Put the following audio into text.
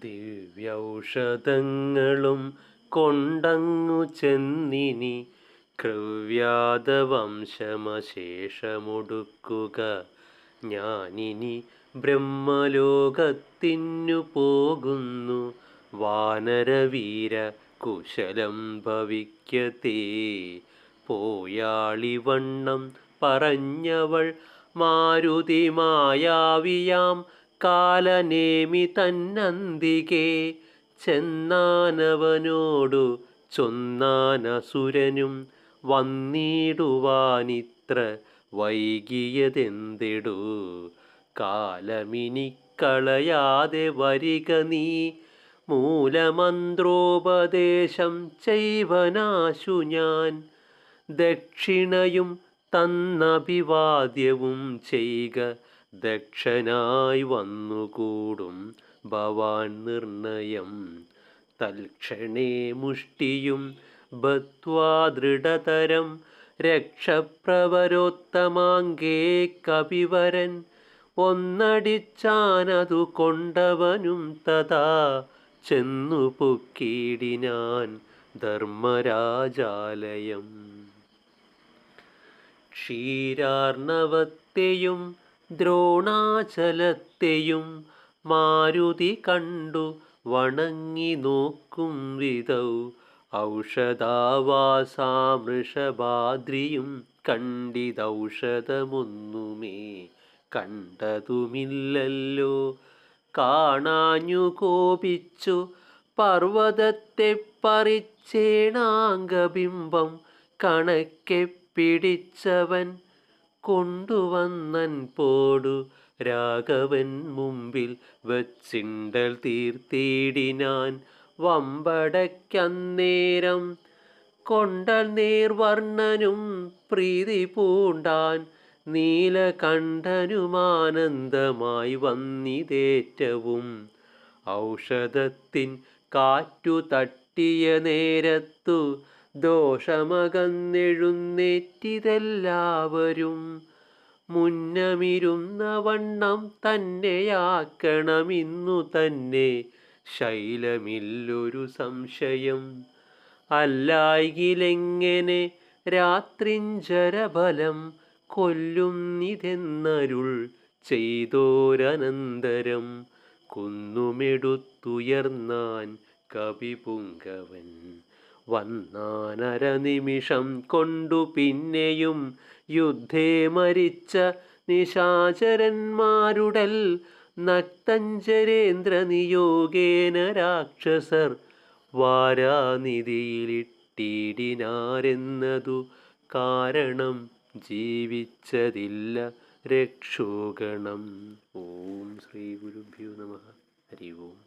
ദിവ്യൗഷധങ്ങളും കൊണ്ടങ്ങു ചെന്നിനി ക്രവ്യാതവംശമശേഷമൊടുക്കുക. ഞാനിനി ബ്രഹ്മലോകത്തിനു പോകുന്നു. വാനരവീര കുശലം ഭവിക്കത്തേ. പോയാളിവണ്ണം പറഞ്ഞവൾ മാരുതി മായാവിയാം കാലനേമി തന്നന്തികേ. ചെന്നാനവനോടു ചൊന്നാനസുരനും വന്നിടുവാനിത്ര വൈകിയതെന്തിടു. കാലമിനിക്കളയാതെ വരിക നീ. മൂലമന്ത്രോപദേശം ചെയ്വനാശു ഞാൻ. ദക്ഷിണയും തന്നഭിവാദ്യവും ചെയ്ക. ദക്ഷനായി വന്നുകൂടും ഭവാൻ നിർണയം. തൽക്ഷണേ മുഷ്ടിയും ബദ്ധ്വാ ദൃഢതരം രക്ഷപ്രവരോത്തമാംഗേ കപിവരൻ. ഒന്നടിച്ചാനതു കൊണ്ടവനും തഥാ ചെന്നു പൊക്കിടിനാൻ ധർമ്മരാജാലയം. ക്ഷീരാർണവത്തെയും ദ്രോണാചലത്തെയും മാരുതി കണ്ടു വണങ്ങി നോക്കും വിധൗ. ഔഷധാവാസാമൃഷഭാദ്രിയും കണ്ടിതൗഷധമൊന്നുമേ കണ്ടതുമില്ലല്ലോ. കാണാഞ്ഞു കോപിച്ചു പർവ്വതത്തെ പറിച്ചേണാംഗബിംബം കണക്കെ പിടിച്ചവൻ കൊണ്ടുവന്നൻ പോടു. രാഘവൻ മുമ്പിൽ വച്ചിണ്ടൽ തീർത്തിടിനാൻ വമ്പടയ്ക്കന്നേരം. കൊണ്ടൽ നേർവർണ്ണനും പ്രീതി പൂണ്ടാൻ നീലകണ്ഠനുമാനന്ദമായി വന്നിതേറ്റവും. ഔഷധത്തിൻ കാറ്റു തട്ടിയ നേരത്തു ദോഷമകന്നെഴുന്നേറ്റിതെല്ലാവരും. മുന്നമിരുന്നവണ്ണം തന്നെയാക്കണമിന്നു തന്നെ ശൈലമില്ലൊരു സംശയം. അല്ലായ്കിലെങ്ങനെ രാത്രിഞ്ചരബലം കൊല്ലുന്നിതെന്നരുൾ ചെയ്തോരനന്തരം. കുന്നുമെടുത്തുയർന്നാൻ കപിപുങ്കവൻ. വന്നാനരനിമിഷം കൊണ്ടു പിന്നെയും യുദ്ധേ മരിച്ച നിശാചരന്മാരുടൽ. നക്തഞ്ചരേന്ദ്രനിയോഗേന രാക്ഷസർ വാരാനിധിയിലിട്ടിടിനാരെന്നതു കാരണം. ജീവിച്ചതില്ല രക്ഷോഗണം. ഓം ശ്രീ ഗുരുഭ്യോ നമഃ. ഹരി ഓം.